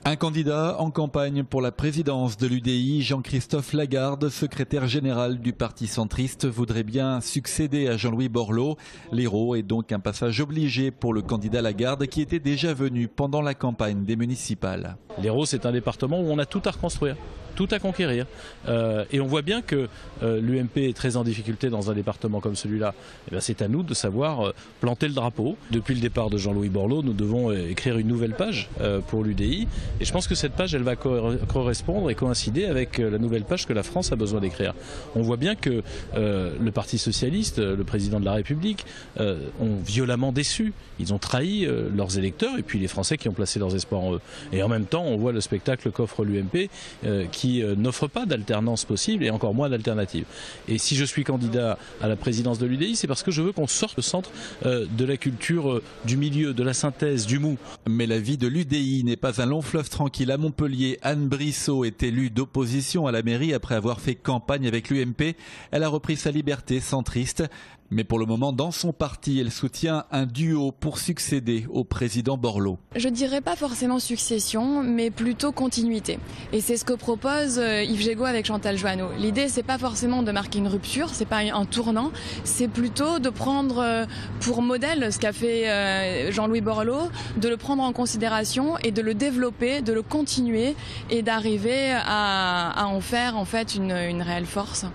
Un candidat en campagne pour la présidence de l'UDI, Jean-Christophe Lagarde, secrétaire général du parti centriste, voudrait bien succéder à Jean-Louis Borloo. L'Hérault est donc un passage obligé pour le candidat Lagarde qui était déjà venu pendant la campagne des municipales. L'Hérault, c'est un département où on a tout à reconstruire, tout à conquérir. Et on voit bien que l'UMP est très en difficulté dans un département comme celui-là. C'est à nous de savoir planter le drapeau. Depuis le départ de Jean-Louis Borloo, nous devons écrire une nouvelle page pour l'UDI. Et je pense que cette page, elle va correspondre et coïncider avec la nouvelle page que la France a besoin d'écrire. On voit bien que le Parti socialiste, le président de la République, ont violemment déçu. Ils ont trahi leurs électeurs et puis les Français qui ont placé leurs espoirs en eux. Et en même temps, on voit le spectacle qu'offre l'UMP qui n'offre pas d'alternance possible et encore moins d'alternative. Et si je suis candidat à la présidence de l'UDI, c'est parce que je veux qu'on sorte le centre de la culture du milieu, de la synthèse, du mou. Mais la vie de l'UDI n'est pas un long fleuve tranquille. À Montpellier, Anne Brissot est élue d'opposition à la mairie après avoir fait campagne avec l'UMP. Elle a repris sa liberté centriste. Mais pour le moment, dans son parti, elle soutient un duo pour succéder au président Borloo. Je dirais pas forcément succession, mais plutôt continuité. Et c'est ce que propose Yves Jégo avec Chantal Joanneau. L'idée, c'est pas forcément de marquer une rupture, c'est pas un tournant, c'est plutôt de prendre pour modèle ce qu'a fait Jean-Louis Borloo, de le prendre en considération et de le développer, de le continuer et d'arriver à en faire en fait une réelle force.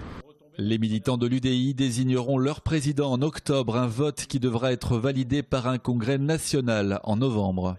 Les militants de l'UDI désigneront leur président en octobre, un vote qui devra être validé par un congrès national en novembre.